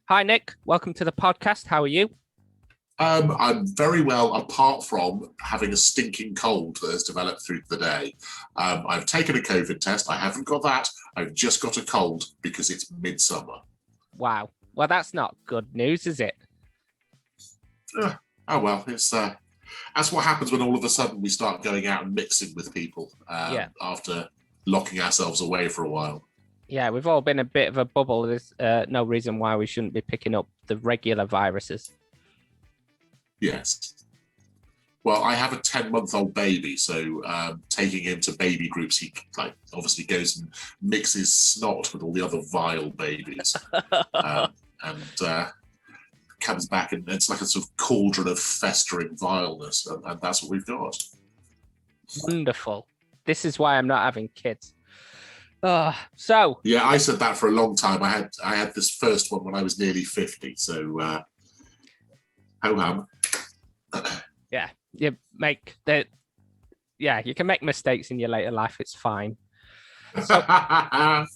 Hi, Nick. Welcome to the podcast. How are you? I'm very well, apart from having a stinking cold that has developed through the day. I've taken a COVID test. I haven't got that. I've just got a cold because it's midsummer. Wow. Well, that's not good news, is it? Oh well, it's that's what happens when all of a sudden we start going out and mixing with people after locking ourselves away for a while. Yeah, we've all been a bit of a bubble. There's no reason why we shouldn't be picking up the regular viruses. Yes. Well, I have a 10-month-old baby, so taking him to baby groups, he obviously goes and mixes snot with all the other vile babies, and comes back, and it's like a sort of cauldron of festering vileness, and that's what we've got. Wonderful. This is why I'm not having kids. Yeah, I said that for a long time. I had this first one when I was nearly 50, so ho-hum. Yeah, you make that. Yeah, you can make mistakes in your later life. It's fine. So I've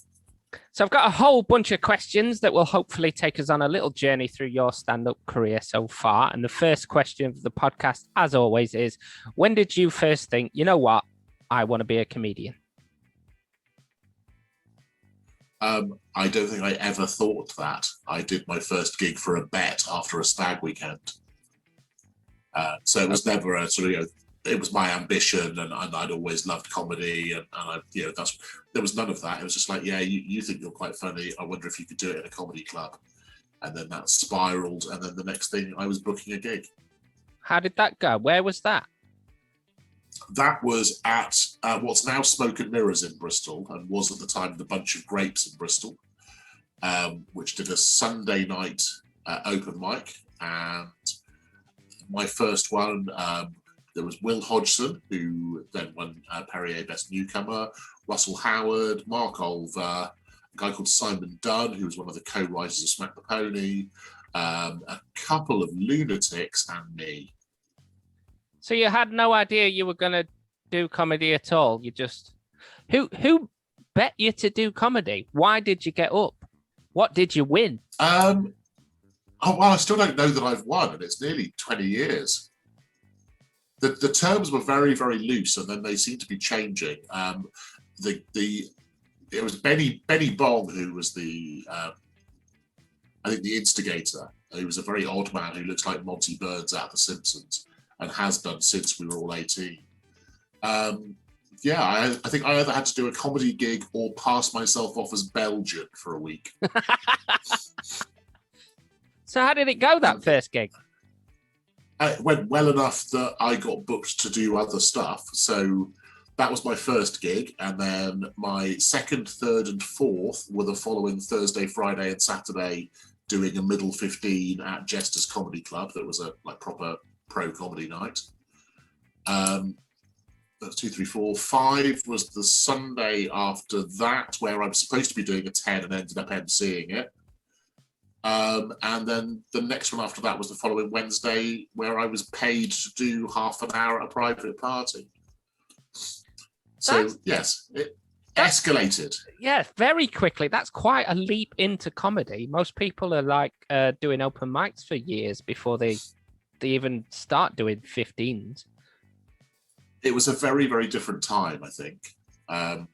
got a whole bunch of questions that will hopefully take us on a little journey through your stand-up career so far. And the first question of the podcast, as always, is when did you first think, you know what, I want to be a comedian? I don't think I ever thought that. I did my first gig for a bet after a stag weekend. So it was never a sort of, it was my ambition, and I'd always loved comedy, and I, there was none of that. It was just like, yeah, you think you're quite funny. I wonder if you could do it in a comedy club. And then that spiraled, and then the next thing I was booking a gig. How did that go? Where was that? That was at what's now Smoke and Mirrors in Bristol, and was at the time the Bunch of Grapes in Bristol, which did a Sunday night open mic. And my first one, there was Will Hodgson, who then won Perrier Best Newcomer, Russell Howard, Mark Olver, a guy called Simon Dunn, who was one of the co-writers of Smack the Pony, a couple of lunatics, and me. So you had no idea you were going to do comedy at all. You just who bet you to do comedy? Why did you get up? What did you win? Oh, well, I still don't know that I've won, and it's nearly 20 years. The terms were very, very loose, and then they seem to be changing. It was Benny Bong who was I think the instigator. He was a very odd man who looks like Monty Burns out of The Simpsons, and has done since we were all 18. I think I either had to do a comedy gig or pass myself off as Belgian for a week. So how did it go, that first gig? It went well enough that I got booked to do other stuff. So that was my first gig. And then my second, third, and fourth were the following Thursday, Friday, and Saturday, doing a middle 15 at Jester's Comedy Club. That was a proper pro comedy night. That's 2, 3, 4. 5 was the Sunday after that, where I'm supposed to be doing a 10 and ended up emceeing it. And then the next one after that was the following Wednesday, where I was paid to do half an hour at a private party. So yes, it escalated. Yeah, very quickly. That's quite a leap into comedy. Most people are like doing open mics for years before they even start doing 15s. It was a very, very different time, I think,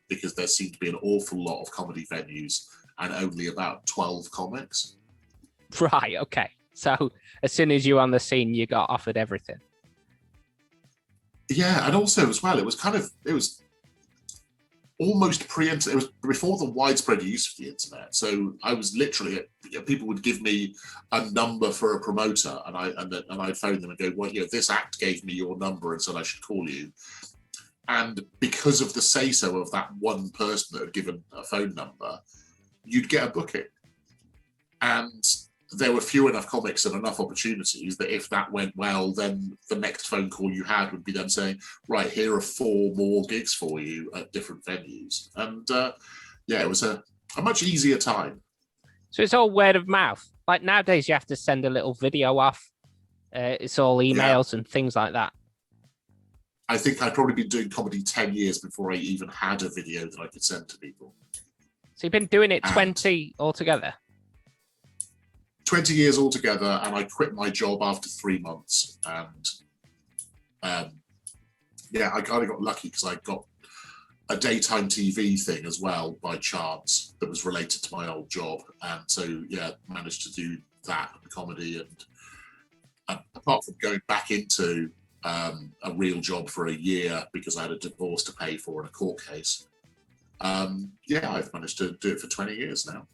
because there seemed to be an awful lot of comedy venues and only about 12 comics. Right, okay. So as soon as you were on the scene, you got offered everything. Yeah, and also as well, it was almost it was before the widespread use of the internet. So I was literally, people would give me a number for a promoter, and I'd phone them and go, well, this act gave me your number and said I should call you. And because of the say-so of that one person that had given a phone number, you'd get a booking. And there were few enough comics and enough opportunities that if that went well, then the next phone call you had would be them saying, right, here are 4 more gigs for you at different venues. And it was a much easier time. So it's all word of mouth. Like nowadays, you have to send a little video off. It's all emails and things like that. I think I'd probably been doing comedy 10 years before I even had a video that I could send to people. So you've been doing it 20 altogether? 20 years altogether, and I quit my job after 3 months. And I kind of got lucky because I got a daytime TV thing as well by chance that was related to my old job. And so, managed to do that, the comedy. And apart from going back into a real job for a year because I had a divorce to pay for in a court case, I've managed to do it for 20 years now.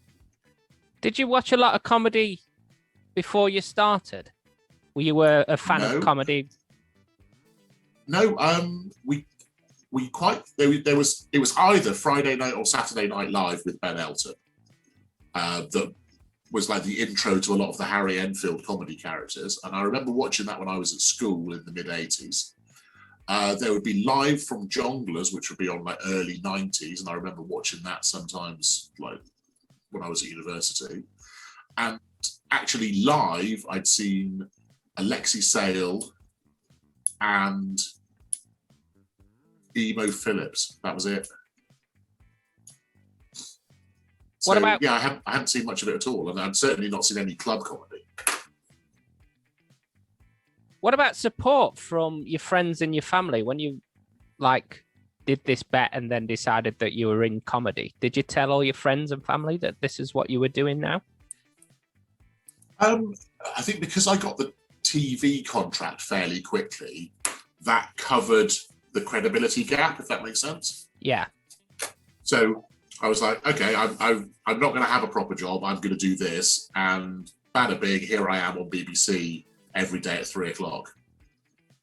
Did you watch a lot of comedy before you started? Were you a fan of comedy? No, it was either Friday Night or Saturday Night Live with Ben Elton. That was like the intro to a lot of the Harry Enfield comedy characters. And I remember watching that when I was at school in the mid-80s. There would be Live from Jongleurs, which would be on like early 90s. And I remember watching that sometimes like when I was at university. And actually live, I'd seen Alexi Sale and Emo Phillips. That was it. So, what about? Yeah, I hadn't seen much of it at all, and I'd certainly not seen any club comedy. What about support from your friends and your family when you did this bet and then decided that you were in comedy? Did you tell all your friends and family that this is what you were doing now? I think because I got the TV contract fairly quickly, that covered the credibility gap, if that makes sense. Yeah. So I was like, okay, I'm not going to have a proper job. I'm going to do this, and bada bing, here I am on BBC every day at 3:00.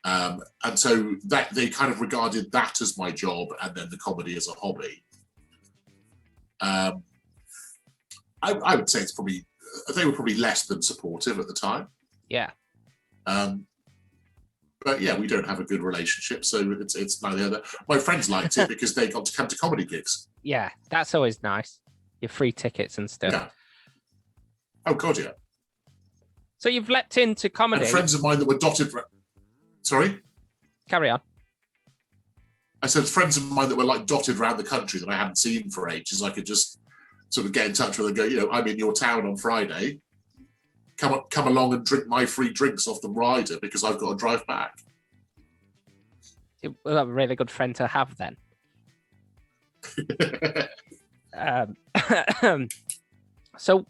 And so that they kind of regarded that as my job, and then the comedy as a hobby. I would say they were probably less than supportive at the time. Yeah. But yeah, we don't have a good relationship, so it's neither other. My friends liked it because they got to come to comedy gigs. Yeah, that's always nice. Your free tickets and stuff. Yeah. Oh God, yeah. So you've leapt into comedy. And friends of mine that were dotted. Sorry. Carry on. I said friends of mine that were like dotted around the country that I hadn't seen for ages. I could just sort of get in touch with and go, I'm in your town on Friday. Come along and drink my free drinks off the rider because I've got to drive back. You're a really good friend to have then. So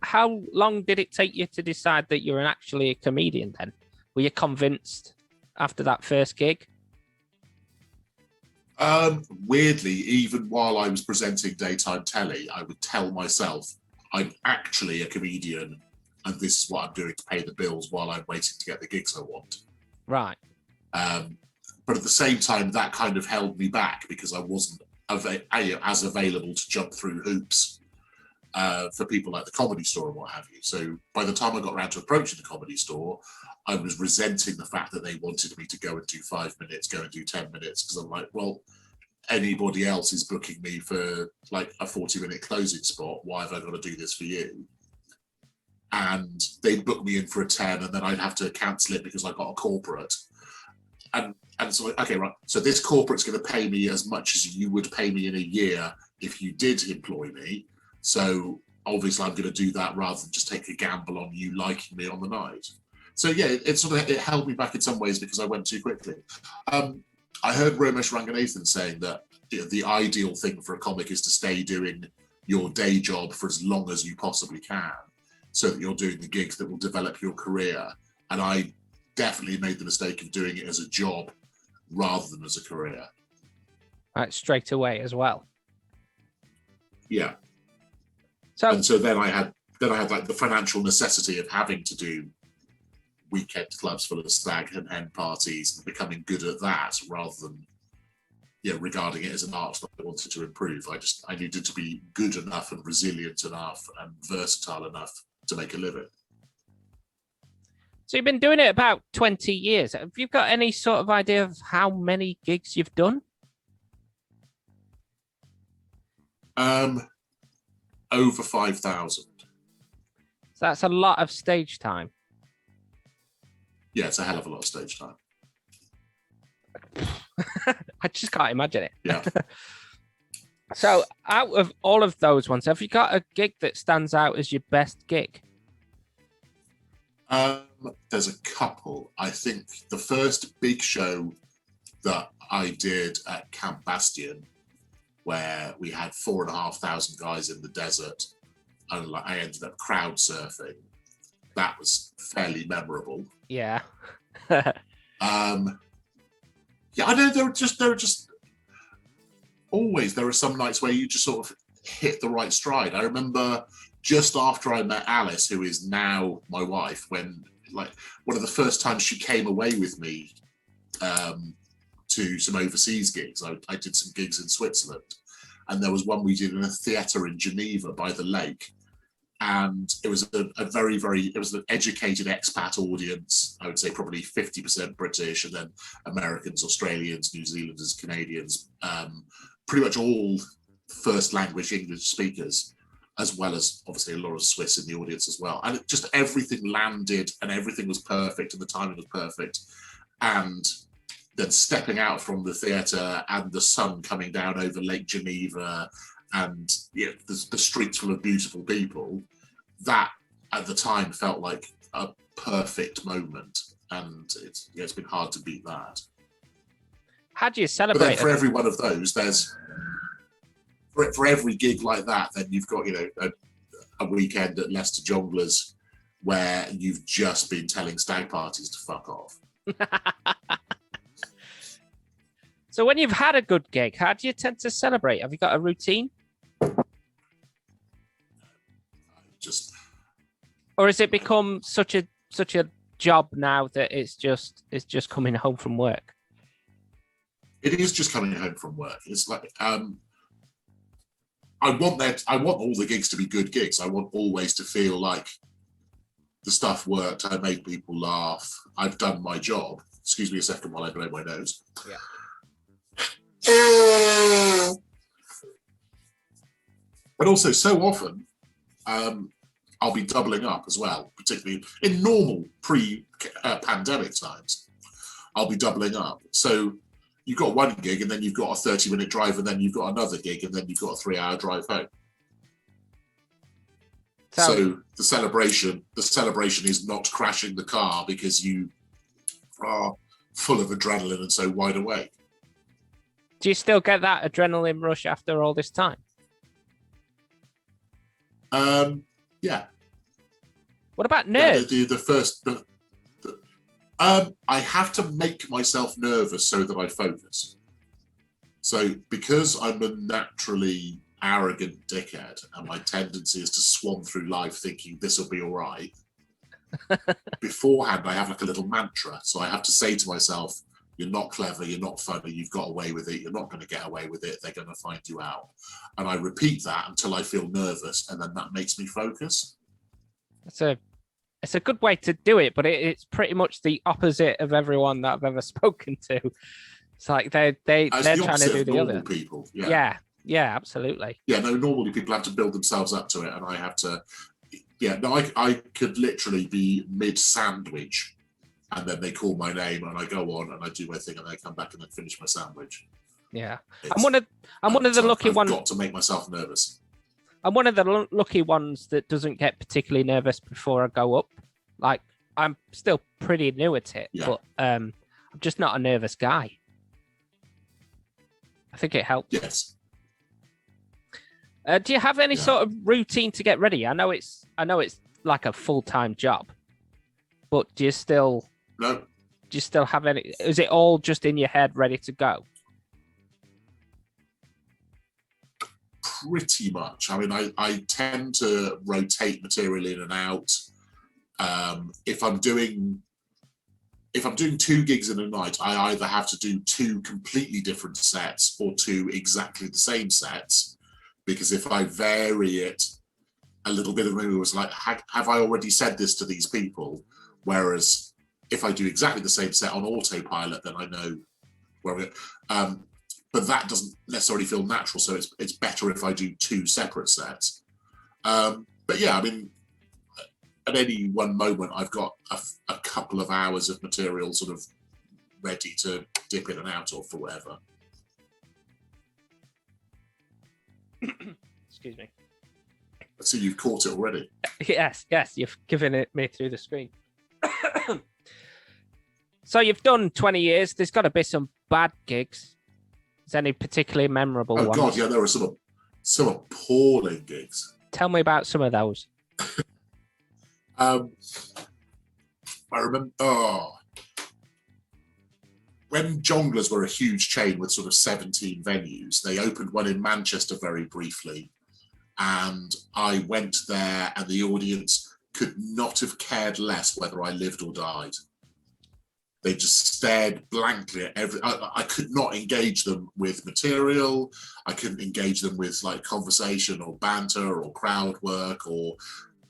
how long did it take you to decide that you were actually a comedian then? Were you convinced after that first gig? Weirdly, even while I was presenting daytime telly, I would tell myself I'm actually a comedian and this is what I'm doing to pay the bills while I'm waiting to get the gigs I want. Right. But at the same time, that kind of held me back because I wasn't as available to jump through hoops for people like the Comedy Store and what have you. So by the time I got around to approaching the Comedy Store, I was resenting the fact that they wanted me to go and do 5 minutes, go and do 10 minutes, because I'm like, well, anybody else is booking me for like a 40-minute closing spot. Why have I got to do this for you? And they'd book me in for a 10 and then I'd have to cancel it because I got a corporate. And so, okay, right. So this corporate's going to pay me as much as you would pay me in a year if you did employ me. So obviously I'm going to do that rather than just take a gamble on you liking me on the night. So yeah, it held me back in some ways because I went too quickly. I heard Ramesh Ranganathan saying that the ideal thing for a comic is to stay doing your day job for as long as you possibly can, so that you're doing the gigs that will develop your career. And I definitely made the mistake of doing it as a job rather than as a career. Right, straight away as well. Yeah. So then I had like the financial necessity of having to do weekend clubs full of stag and hen parties and becoming good at that rather than regarding it as an art that I wanted to improve. I needed to be good enough and resilient enough and versatile enough to make a living. So you've been doing it about 20 years. Have you got any sort of idea of how many gigs you've done? Over 5,000. So that's a lot of stage time. Yeah, it's a hell of a lot of stage time. I just can't imagine it. Yeah. So out of all of those ones, have you got a gig that stands out as your best gig? There's a couple. I think the first big show that I did at Camp Bastion, where we had 4,500 guys in the desert, and I ended up crowd surfing. That was fairly memorable. Yeah. Yeah, I know there are just always there are some nights where you just sort of hit the right stride. I remember just after I met Alice, who is now my wife, when like one of the first times she came away with me to some overseas gigs. I did some gigs in Switzerland, and there was one we did in a theatre in Geneva by the lake. And it was a very, it was an educated expat audience. I would say probably 50% British, and then Americans, Australians, New Zealanders, Canadians, pretty much all first language English speakers, as well as obviously a lot of Swiss in the audience as well. And it just everything landed and everything was perfect and the timing was perfect. And then stepping out from the theatre and the sun coming down over Lake Geneva, and the streets full of beautiful people, that at the time felt like a perfect moment, and it's been hard to beat that. How do you celebrate? But then for every one of those, there's for every gig like that, then you've got a weekend at Leicester Jongleurs where you've just been telling stag parties to fuck off. So when you've had a good gig, how do you tend to celebrate? Have you got a routine? Or has it become such a job now that it's just coming home from work? It is just coming home from work. It's like I want all the gigs to be good gigs. I want always to feel like the stuff worked. I made people laugh. I've done my job. Excuse me a second while I blow my nose. Yeah. But also, so often, I'll be doubling up as well, particularly in normal pre-pandemic times. I'll be doubling up. So you've got one gig, and then you've got a 30-minute drive, and then you've got another gig, and then you've got a 3-hour drive home. So the celebration is not crashing the car because you are full of adrenaline and so wide awake. Do you still get that adrenaline rush after all this time? Yeah. What about nerves? I have to make myself nervous so that I focus. So because I'm a naturally arrogant dickhead, and my tendency is to swan through life thinking this will be all right, beforehand I have like a little mantra. So I have to say to myself, you're not clever, you're not funny, you've got away with it, you're not going to get away with it, they're going to find you out. And I repeat that until I feel nervous, and then that makes me focus. It's a good way to do it, but it's pretty much the opposite of everyone that I've ever spoken to. It's like they're trying to do the other. People, yeah, absolutely. Yeah, no, normally people have to build themselves up to it, and I have to. Yeah, no, I could literally be mid-sandwich, and then they call my name, and I go on and I do my thing, and I come back and then finish my sandwich. Yeah, I'm one of the lucky ones. I've got to make myself nervous. I'm one of the lucky ones that doesn't get particularly nervous before I go up. Like, I'm still pretty new at it, but I'm just not a nervous guy. I think it helps. Yes. Do you have any sort of routine to get ready? I know it's like a full-time job, but do you still have any? Is it all just in your head, ready to go? Pretty much. I mean, I tend to rotate material in and out. If I'm doing 2 gigs in a night, I either have to do 2 completely different sets or 2 exactly the same sets, because if I vary it a little bit, of maybe it was like, have I already said this to these people? Whereas if I do exactly the same set on autopilot, then I know where we're. But that doesn't necessarily feel natural, so it's better if I do 2 separate sets. But yeah, I mean, at any one moment, I've got a couple of hours of material sort of ready to dip in and out of for whatever. Excuse me. I see you've caught it already. Yes, you've given it me through the screen. So you've done 20 years. There's got to be some bad gigs. Is any particularly memorable ones? God, yeah, there were some appalling gigs. Tell me about some of those. I remember when Jongleurs were a huge chain with sort of 17 venues, they opened one in Manchester very briefly. And I went there and the audience could not have cared less whether I lived or died. They just stared blankly at I could not engage them with material. I couldn't engage them with like conversation or banter or crowd work or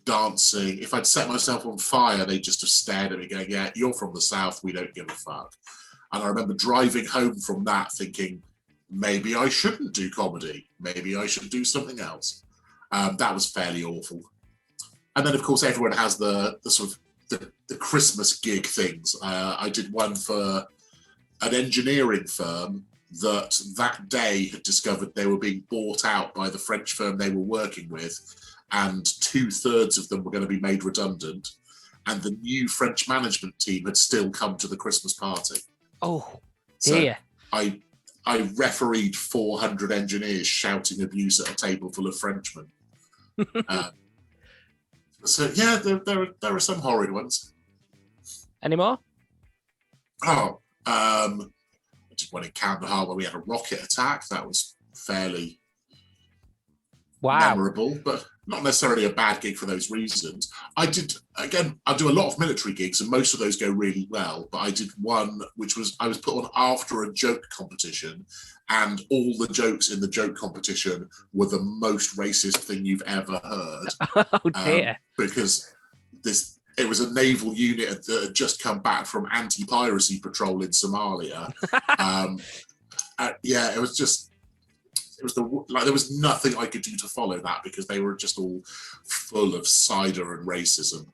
dancing. If I'd set myself on fire, they just have stared at me going, yeah, you're from the South, we don't give a fuck. And I remember driving home from that thinking, maybe I shouldn't do comedy. Maybe I should do something else. That was fairly awful. And then, of course, everyone has the sort of the Christmas gig things. I did one for an engineering firm that day had discovered they were being bought out by the French firm they were working with, and 2/3 of them were going to be made redundant. And the new French management team had still come to the Christmas party. Oh, dear. So I refereed 400 engineers shouting abuse at a table full of Frenchmen. So yeah, there are some horrid ones. Any more? Oh, I did one in Kandahar where we had a rocket attack. That was fairly memorable, but not necessarily a bad gig for those reasons. I do a lot of military gigs, and most of those go really well. But I did one which was I was put on after a joke competition, and all the jokes in the joke competition were the most racist thing you've ever heard. Oh dear! Because it was a naval unit that had just come back from anti-piracy patrol in Somalia. Yeah, it was just. There was nothing I could do to follow that because they were just all full of cider and racism.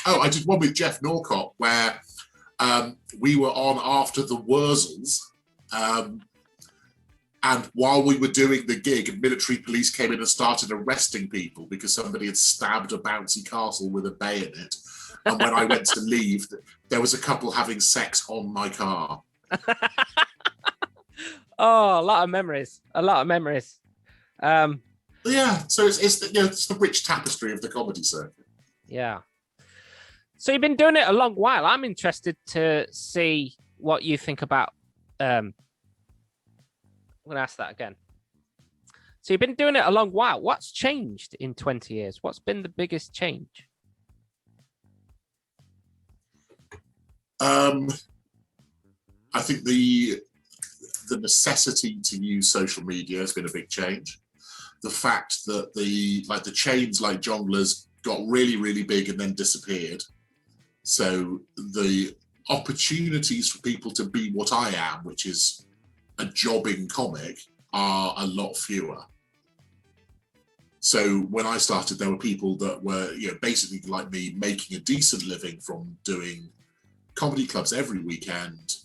Oh, I did one with Jeff Norcott where we were on after the Wurzels, and while we were doing the gig, military police came in and started arresting people because somebody had stabbed a bouncy castle with a bayonet. And when I went to leave, there was a couple having sex on my car. Oh, a lot of memories. Yeah, so it's the rich tapestry of the comedy circuit. Yeah. So you've been doing it a long while. I'm interested to see what you think about. I'm going to ask that again. So you've been doing it a long while. What's changed in 20 years? What's been the biggest change? I think the necessity to use social media has been a big change. The fact that the chains like Jongleurs got really, really big and then disappeared. So the opportunities for people to be what I am, which is a jobbing comic, are a lot fewer. So when I started, there were people that were, basically like me, making a decent living from doing comedy clubs every weekend,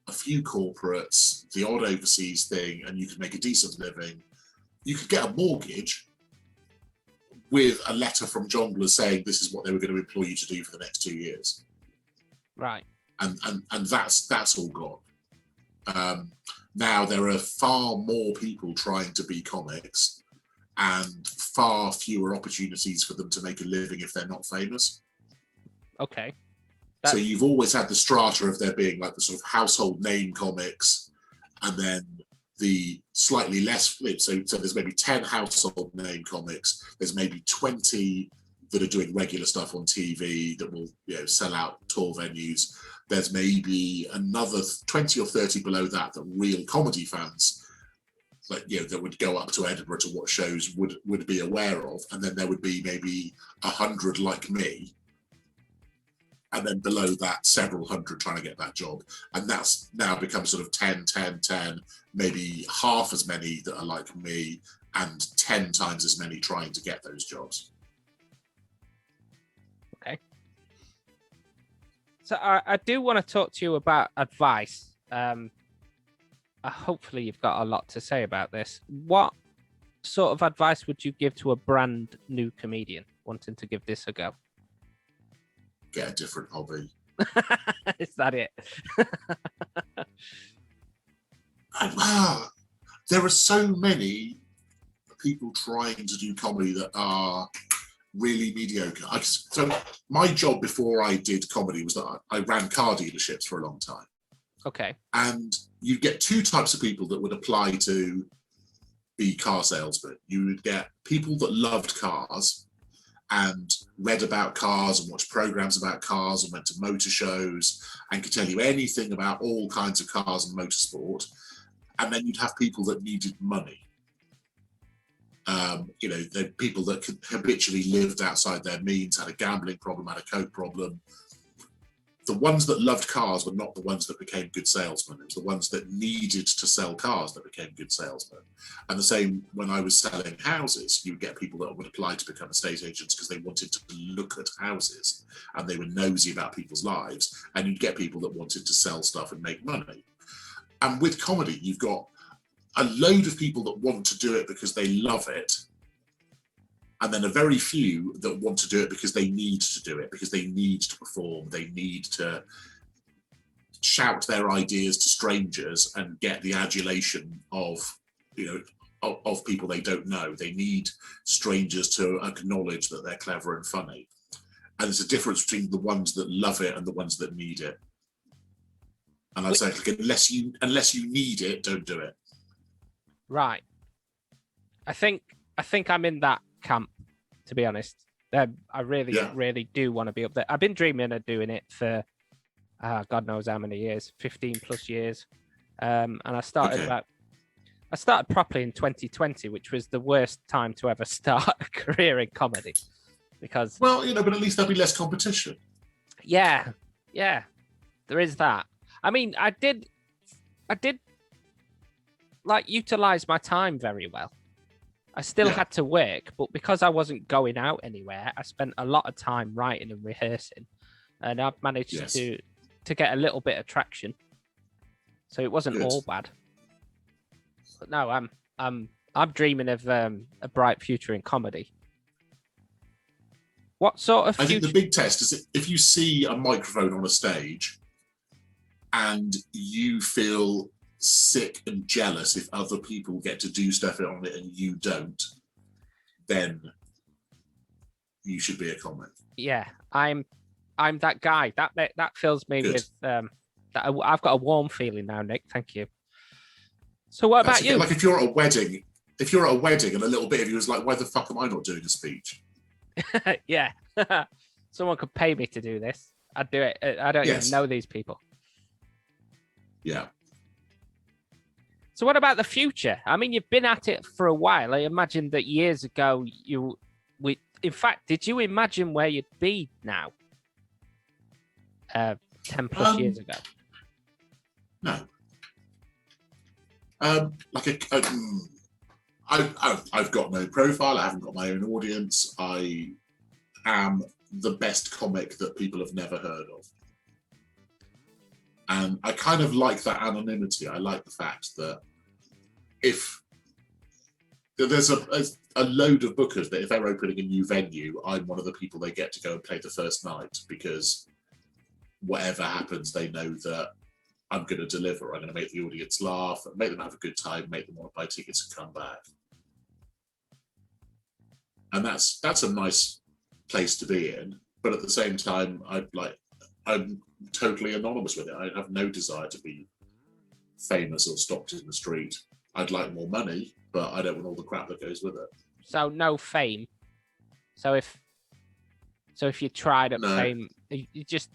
a few corporates, the odd overseas thing, and you could make a decent living. You could get a mortgage with a letter from Jongleurs saying this is what they were going to employ you to do for the next 2 years. Right. And that's all gone. Now there are far more people trying to be comics and far fewer opportunities for them to make a living if they're not famous. Okay. So you've always had the strata of there being like the sort of household name comics, and then the slightly less flip. So there's maybe 10 household name comics. There's maybe 20 that are doing regular stuff on TV that will sell out tour venues. There's maybe another 20 or 30 below that real comedy fans that would go up to Edinburgh to watch shows would be aware of, and then there would be maybe 100 like me. And then below that, several hundred trying to get that job. And that's now become sort of 10, 10, 10, maybe half as many that are like me, and 10 times as many trying to get those jobs. Okay. So I do want to talk to you about advice. Hopefully you've got a lot to say about this. What sort of advice would you give to a brand new comedian wanting to give this a go? get a different hobby. Is that it? There are so many people trying to do comedy that are really mediocre. So my job before I did comedy was that I ran car dealerships for a long time. Okay. And you get two types of people that would apply to be car salesmen. You would get people that loved cars and read about cars and watched programs about cars and went to motor shows and could tell you anything about all kinds of cars and motorsport. And then you'd have people that needed money. The people that habitually lived outside their means, had a gambling problem, had a coke problem. The ones that loved cars were not the ones that became good salesmen. It was the ones that needed to sell cars that became good salesmen. And the same when I was selling houses, you would get people that would apply to become estate agents because they wanted to look at houses and they were nosy about people's lives. And you'd get people that wanted to sell stuff and make money. And with comedy, you've got a load of people that want to do it because they love it, and then a very few that want to do it because they need to do it, because they need to perform, they need to shout their ideas to strangers and get the adulation of people they don't know. They need strangers to acknowledge that they're clever and funny. And there's a difference between the ones that love it and the ones that need it. And I say, unless you need it, don't do it. Right. I think I'm in that camp, to be honest. I really do want to be up there. I've been dreaming of doing it for God knows how many years, 15 plus years. And I started properly in 2020, which was the worst time to ever start a career in comedy. Because but at least there'll be less competition. Yeah, there is that. I mean, I did utilize my time very well. I still had to work, but because I wasn't going out anywhere, I spent a lot of time writing and rehearsing, and I've managed to get a little bit of traction. So it wasn't all bad. But no, I'm dreaming of a bright future in comedy. What sort of future? I think the big test is if you see a microphone on a stage and you feel sick and jealous if other people get to do stuff on it and you don't, then you should be a comic. Yeah, I'm that guy. That fills me with I've got a warm feeling now, Nick. Thank you. So what about you? Like if you're at a wedding and a little bit of you is like, why the fuck am I not doing a speech? Yeah. Someone could pay me to do this. I'd do it. I don't even know these people. Yeah. So what about the future? I mean, you've been at it for a while. I imagine that years ago in fact, did you imagine where you'd be now? 10 plus years ago. No. I've got no profile. I haven't got my own audience. I am the best comic that people have never heard of. And I kind of like that anonymity. I like the fact that if there's a load of bookers that if they're opening a new venue, I'm one of the people they get to go and play the first night, because whatever happens, they know that I'm going to deliver. I'm going to make the audience laugh, make them have a good time, make them want to buy tickets and come back. And that's a nice place to be in. But at the same time, I'm totally anonymous with it. I have no desire to be famous or stopped in the street. I'd like more money, but I don't want all the crap that goes with it. So no fame. So if you tried at fame, you just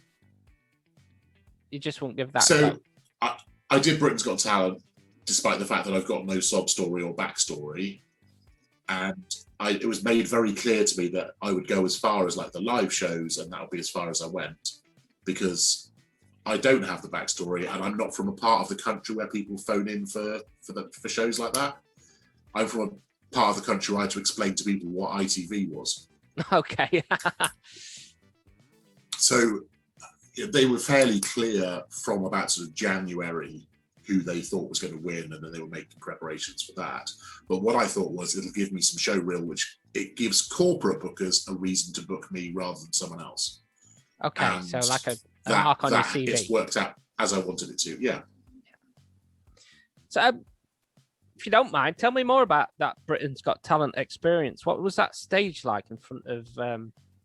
won't give that. So I did Britain's Got Talent, despite the fact that I've got no sob story or backstory, and it was made very clear to me that I would go as far as like the live shows, and that would be as far as I went, because I don't have the backstory, and I'm not from a part of the country where people phone in for shows like that. I'm from a part of the country where I had to explain to people what ITV was. Okay. So they were fairly clear from about sort of January who they thought was going to win, and then they were making preparations for that. But what I thought was it'll give me some show reel, which it gives corporate bookers a reason to book me rather than someone else. Okay, and so like a that mark on your that CV. it's worked out as I wanted it to. Yeah. So, if you don't mind, tell me more about that Britain's Got Talent experience. What was that stage like in front of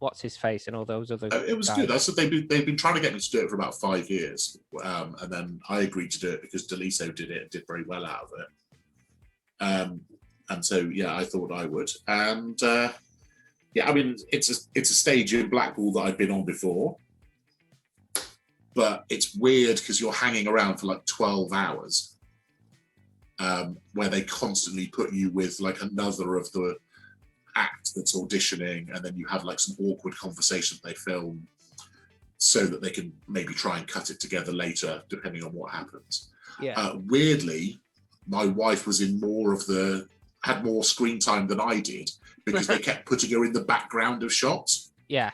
what's his face and all those other? It was guys? good. I said they've been trying to get me to do it for about 5 years, and then I agreed to do it because Deliso did it and did very well out of it. And so yeah, I thought I would. And yeah, I mean it's a stage in Blackpool that I've been on before, but it's weird because you're hanging around for like 12 hours, where they constantly put you with like another of the act that's auditioning, and then you have like some awkward conversation they film so that they can maybe try and cut it together later depending on what happens. Weirdly, my wife was in had more screen time than I did because they kept putting her in the background of shots. Yeah.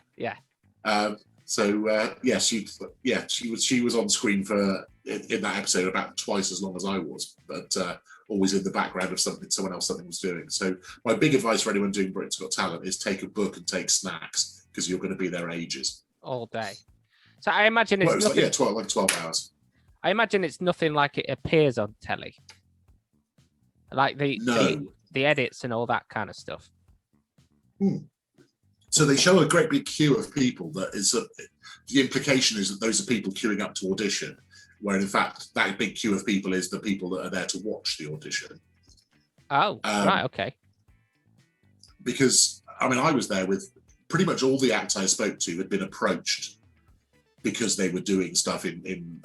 So she was on screen for in that episode about twice as long as I was, but always in the background of something was doing. So my big advice for anyone doing Britain's Got Talent is take a book and take snacks because you're going to be there ages. All day. So I imagine it's nothing, like 12 hours. I imagine it's nothing like it appears on telly. Like the edits and all that kind of stuff. So they show a great big queue of people. The implication is that those are people queuing up to audition, where in fact that big queue of people is the people that are there to watch the audition. Oh, right, okay. Because I mean, I was there with pretty much all the acts I spoke to had been approached because they were doing stuff in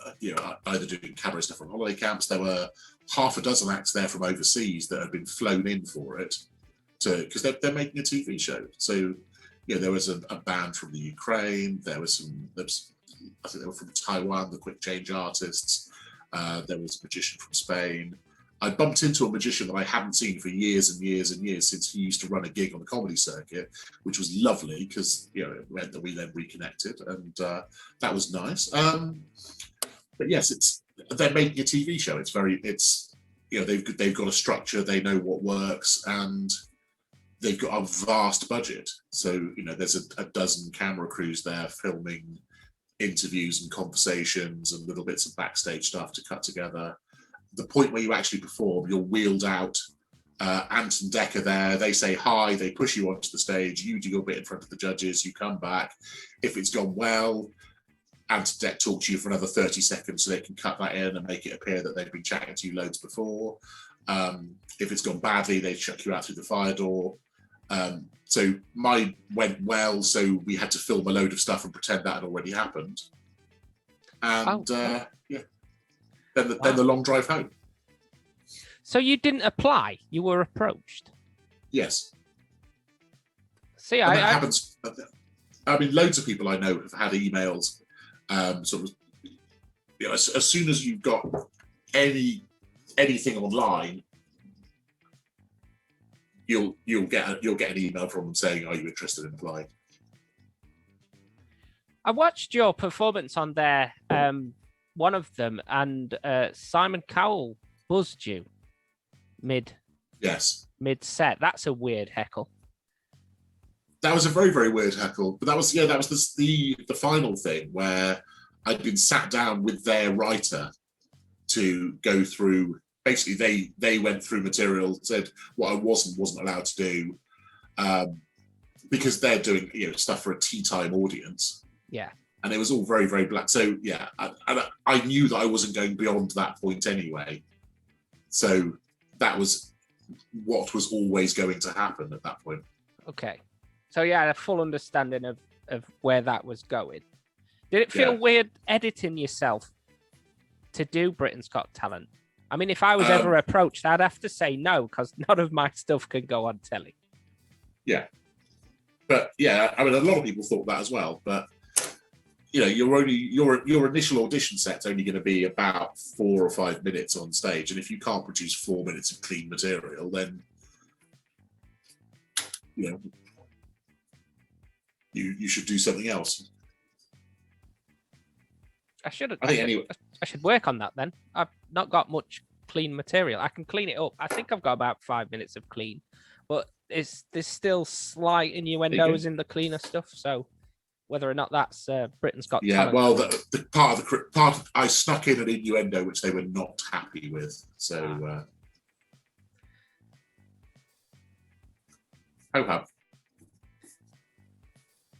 either doing cabaret stuff on holiday camps. There were half a dozen acts there from overseas that had been flown in for it because they're making a TV show. So there was a band from the Ukraine. I think they were from Taiwan, the Quick Change artists. There was a magician from Spain. I bumped into a magician that I hadn't seen for years and years and years since he used to run a gig on the comedy circuit, which was lovely because it meant that we then reconnected, and that was nice. But yes, they're making a TV show. They've got a structure. They know what works, and they've got a vast budget. So there's a dozen camera crews there filming interviews and conversations and little bits of backstage stuff to cut together. The point where you actually perform, you're wheeled out. Ant and Deck are there. They say hi. They push you onto the stage. You do your bit in front of the judges. You come back. If it's gone well, Ant and Deck talk to you for another 30 seconds so they can cut that in and make it appear that they've been chatting to you loads before. If it's gone badly, they chuck you out through the fire door. So mine went well, so we had to film a load of stuff and pretend that had already happened. And then the long drive home. So you didn't apply; you were approached. Yes. See, that happens. I mean, loads of people I know have had emails. Sort of, as soon as you've got anything online, you'll get an email from them saying, "Are you interested in applying?" I watched your performance on there. One of them, and Simon Cowell buzzed you mid set. That's a weird heckle. That was a very, very weird heckle. But that was the final thing where I'd been sat down with their writer to go through. Basically, they went through material, said what I wasn't allowed to do, because they're doing stuff for a tea time audience. Yeah. And it was all very, very black. So yeah, I knew that I wasn't going beyond that point anyway. So that was what was always going to happen at that point. Okay. So yeah, a full understanding of where that was going. Did it feel weird editing yourself to do Britain's Got Talent? I mean, if I was ever approached, I'd have to say no because none of my stuff can go on telly. Yeah. But yeah, I mean, a lot of people thought that as well. But your initial audition set's only going to be about 4 or 5 minutes on stage, and if you can't produce 4 minutes of clean material, then you should do something else. I should work on that then. I've not got much clean material. I can clean it up. I think I've got about 5 minutes of clean, but there's still slight innuendos in the cleaner stuff. So whether or not that's Britain's Got Yeah, Talent. well, the part I snuck in an innuendo which they were not happy with. So, ho.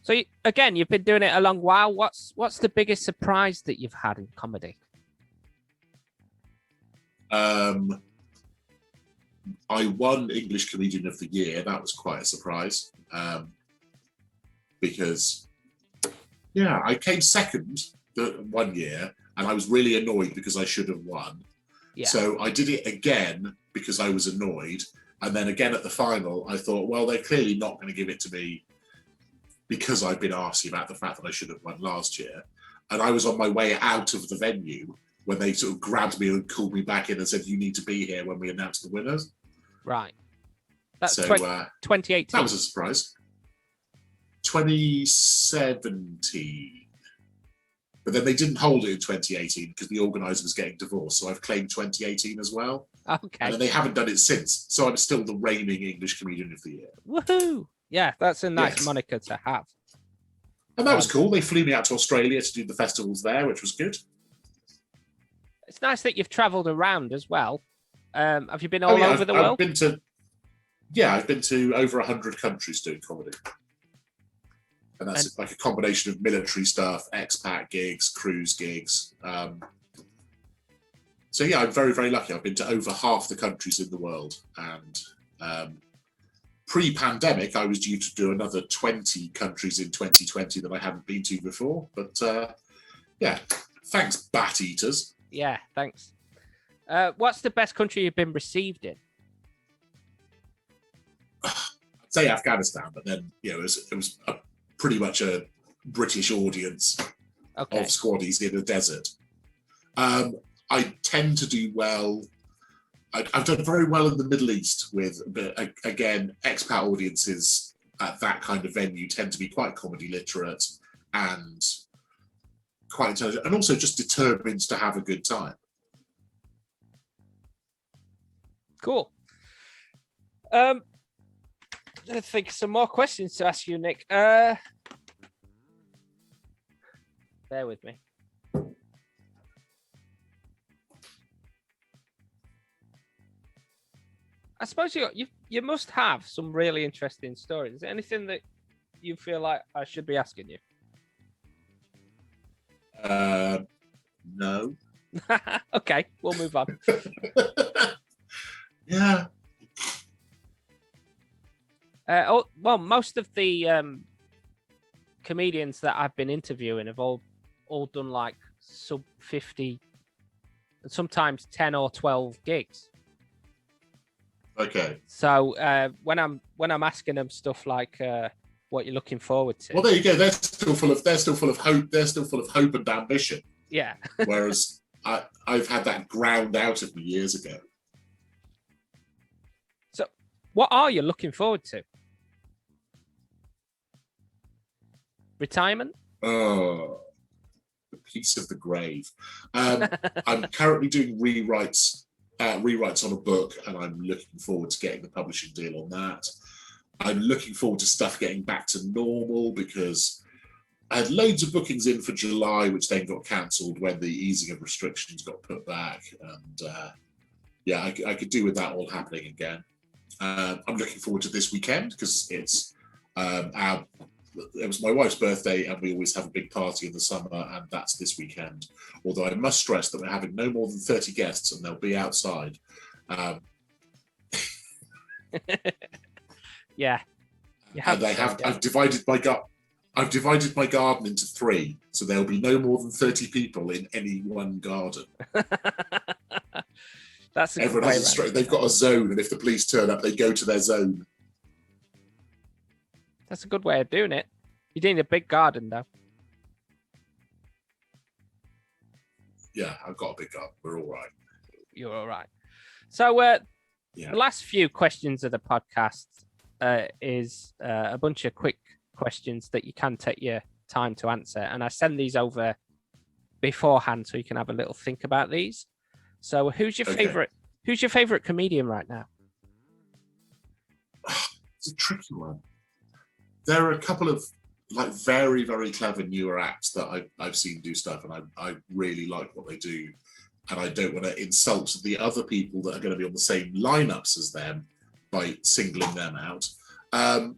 So again, you've been doing it a long while. What's the biggest surprise that you've had in comedy? I won English Comedian of the Year. That was quite a surprise because, yeah, I came second one year and I was really annoyed because I should have won. Yeah. So I did it again because I was annoyed. And then again at the final, I thought, well, they're clearly not going to give it to me because I've been arsy about the fact that I should have won last year. And I was on my way out of the venue when they sort of grabbed me and called me back in and said, you need to be here when we announce the winners. Right. That's so 2018. That was a surprise. 2017. But then they didn't hold it in 2018 because the organizer was getting divorced. So I've claimed 2018 as well. Okay. And they haven't done it since. So I'm still the reigning English Comedian of the Year. Woohoo! Yeah, that's a nice moniker to have. And that was cool. They flew me out to Australia to do the festivals there, which was good. It's nice that you've travelled around as well. Have you been all over the world? I've been to over 100 countries doing comedy. And that's like a combination of military stuff, expat gigs, cruise gigs. So yeah, I'm very, very lucky. I've been to over half the countries in the world. And pre-pandemic, I was due to do another 20 countries in 2020 that I hadn't been to before. But yeah, thanks, bat eaters. Yeah, thanks. What's the best country you've been received in? I'd say Afghanistan, but then it was pretty much a British audience of squaddies in a desert. I tend to do well. I've done very well in the Middle East with, again, expat audiences at that kind of venue tend to be quite comedy literate and quite intelligent, and also just determined to have a good time. Cool. I think some more questions to ask you, Nick. Bear with me. I suppose you must have some really interesting stories. Is there anything that you feel like I should be asking you? No. Okay, we'll move on. Yeah. Well, most of the comedians that I've been interviewing have all done like sub 50, sometimes 10 or 12 gigs. Okay. So when I'm asking them stuff like what you're looking forward to. Well, there you go. They're still full of hope. They're still full of hope and ambition. Yeah. Whereas I've had that ground out of me years ago. So what are you looking forward to? Retirement? Oh, the piece of the grave. I'm currently doing rewrites on a book, and I'm looking forward to getting the publishing deal on that. I'm looking forward to stuff getting back to normal because I had loads of bookings in for July, which then got cancelled when the easing of restrictions got put back. And yeah, I could do with that all happening again. I'm looking forward to this weekend because it was my wife's birthday, and we always have a big party in the summer, and that's this weekend. Although I must stress that we're having no more than 30 guests, and they'll be outside. Yeah. And I've divided my garden into 3, so there'll be no more than 30 people in any one garden. That's a everyone has they've got a zone, and if the police turn up, they go to their zone. That's a good way of doing it. You need a big garden, though. Yeah, I've got a big garden. We're all right. You're all right. So the last few questions of the podcast is a bunch of quick questions that you can take your time to answer. And I send these over beforehand so you can have a little think about these. So who's your favorite comedian right now? It's a tricky one. There are a couple of like very, very clever newer acts that I've seen do stuff, and I really like what they do. And I don't want to insult the other people that are going to be on the same lineups as them by singling them out. I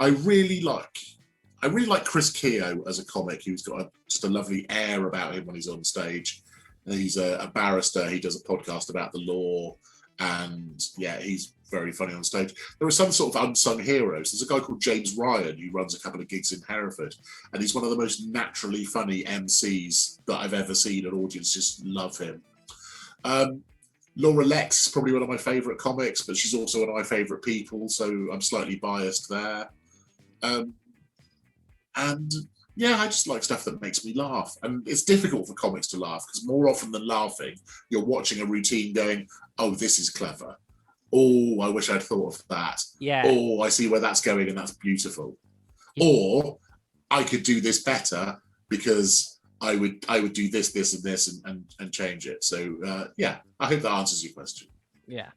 really like Chris Keogh as a comic, who's got just a lovely air about him when he's on stage. He's a barrister. He does a podcast about the law, and yeah, he's very funny on stage. There are some sort of unsung heroes. There's a guy called James Ryan who runs a couple of gigs in Hereford, and he's one of the most naturally funny MCs that I've ever seen, and audiences just love him. Laura Lex is probably one of my favourite comics, but she's also one of my favourite people, so I'm slightly biased there. And yeah, I just like stuff that makes me laugh. And it's difficult for comics to laugh, because more often than laughing, you're watching a routine going, oh, this is clever. Oh, I wish I'd thought of that. Yeah. Oh, I see where that's going, and that's beautiful. Or I could do this better because I would do this, this, and this, and change it. So yeah, I hope that answers your question. Yeah.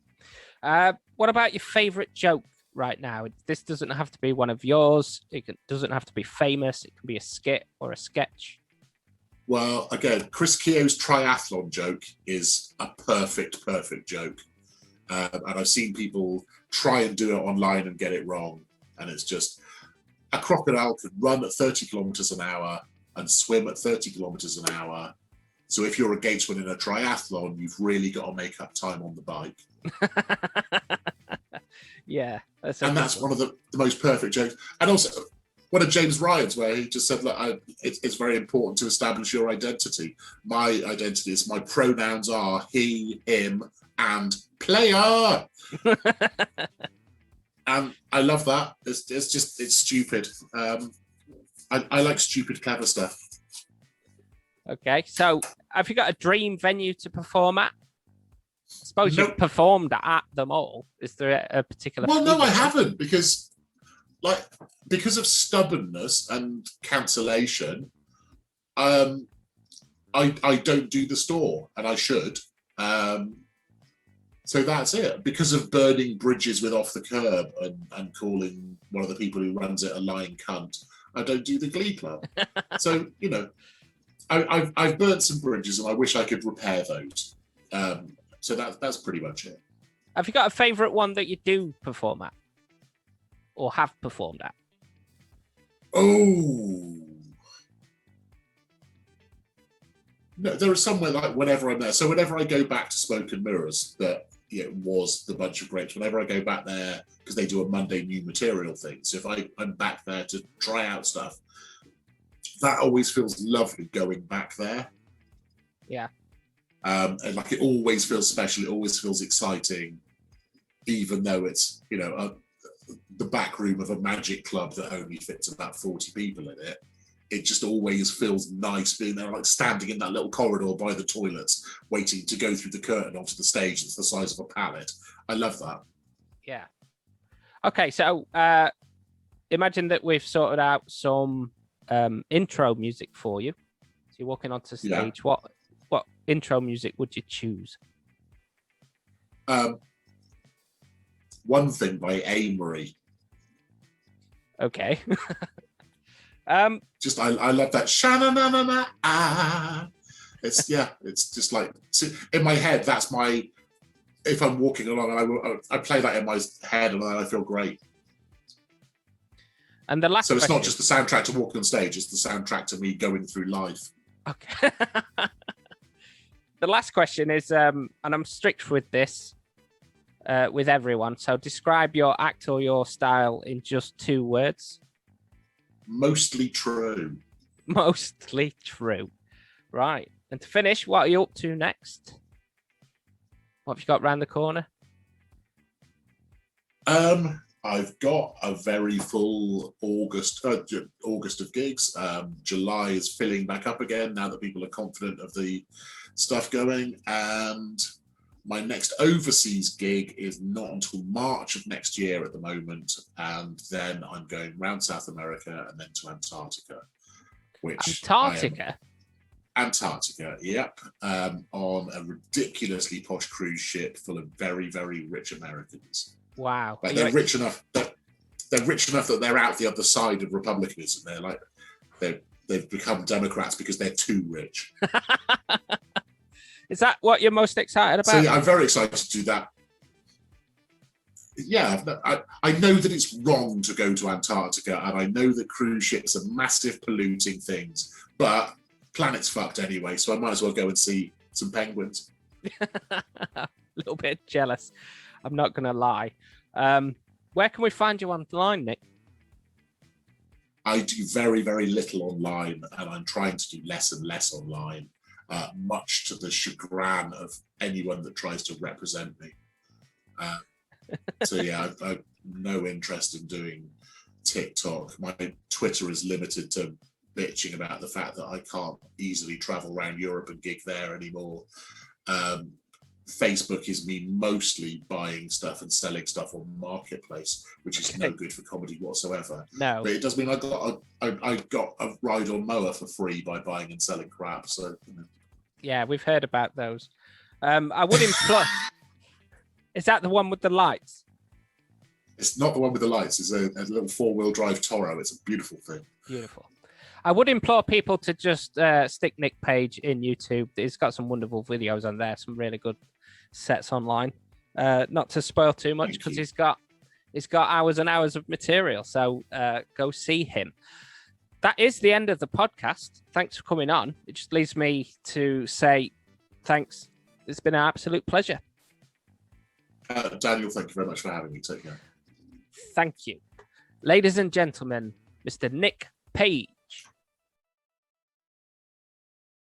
What about your favourite joke right now? This doesn't have to be one of yours. Doesn't have to be famous. It can be a skit or a sketch. Well, again, Chris Keogh's triathlon joke is a perfect joke. And I've seen people try and do it online and get it wrong. And it's just, a crocodile could run at 30 kilometers an hour and swim at 30 kilometers an hour. So if you're a gatesman in a triathlon, you've really got to make up time on the bike. Yeah. That's one of the most perfect jokes. And also, one of James Ryan's, where he just said, look, it's very important to establish your identity. My identity is, my pronouns are he, him, and player. And I love that. It's stupid. I like stupid, clever stuff. Okay, so have you got a dream venue to perform at? I suppose you've performed at them all. Is there a particular? Well, no, I haven't, because of stubbornness and cancellation. I don't do the store, and I should. So that's it. Because of burning bridges with Off the Curb and calling one of the people who runs it a lying cunt, I don't do the Glee Club. So, you know, I've burnt some bridges, and I wish I could repair those. So that's pretty much it. Have you got a favourite one that you do perform at, or have performed at? Oh. No, there are somewhere, like, whenever I'm there. So whenever I go back to Smoke and Mirrors, that was the Bunch of Grapes. Whenever I go back there, because they do a Monday new material thing. So if I'm back there to try out stuff, that always feels lovely going back there. Yeah. And like, it always feels special. It always feels exciting, even though it's, you know, the back room of a magic club that only fits about 40 people in it. It just always feels nice being there, like standing in that little corridor by the toilets, waiting to go through the curtain onto the stage that's the size of a pallet. I love that. Yeah. Okay, so imagine that we've sorted out some intro music for you. So you're walking onto stage. Yeah. What intro music would you choose? One Thing by Amory. Okay. Just I love that sha-na-na-na-na ah. It's just like, in my head, that's my, if I'm walking along, I play that in my head, and then I feel great. And the last, so it's not just the soundtrack to walking on stage, it's the soundtrack to me going through life. Okay. The last question is, and I'm strict with this with everyone, so describe your act or your style in just 2 words. Mostly true. Mostly true. Right. And to finish, what are you up to next? What have you got round the corner? I've got a very full August of gigs. July is filling back up again now that people are confident of the stuff going. And my next overseas gig is not until March of next year at the moment. And then I'm going round South America and then to Antarctica. Antarctica, yep. On a ridiculously posh cruise ship full of very, very rich Americans. Wow. Like, they're rich enough that they're rich enough that they're out the other side of republicanism. They've become Democrats because they're too rich. Is that what you're most excited about? So yeah, I'm very excited to do that. Yeah, I know that it's wrong to go to Antarctica, and I know that cruise ships are massive polluting things, but planet's fucked anyway, so I might as well go and see some penguins. A little bit jealous, I'm not going to lie. Where can we find you online, Nick? I do very, very little online, and I'm trying to do less and less online, much to the chagrin of anyone that tries to represent me. So yeah, I've no interest in doing TikTok. My Twitter is limited to bitching about the fact that I can't easily travel around Europe and gig there anymore. Facebook is me mostly buying stuff and selling stuff on Marketplace, which is no good for comedy whatsoever. No, but it does mean I got a ride on mower for free by buying and selling crap. So yeah, we've heard about those. I would implore. Is that the one with the lights? It's not the one with the lights. It's a little 4-wheel drive Toro. It's a beautiful thing. Beautiful. I would implore people to just stick Nick Page in YouTube. He's got some wonderful videos on there, some really good sets online. Not to spoil too much because he's got hours and hours of material. So go see him. That is the end of the podcast. Thanks for coming on. It just leaves me to say thanks. It's been an absolute pleasure. Daniel, thank you very much for having me. Take care. Thank you. Ladies and gentlemen, Mr. Nick Page.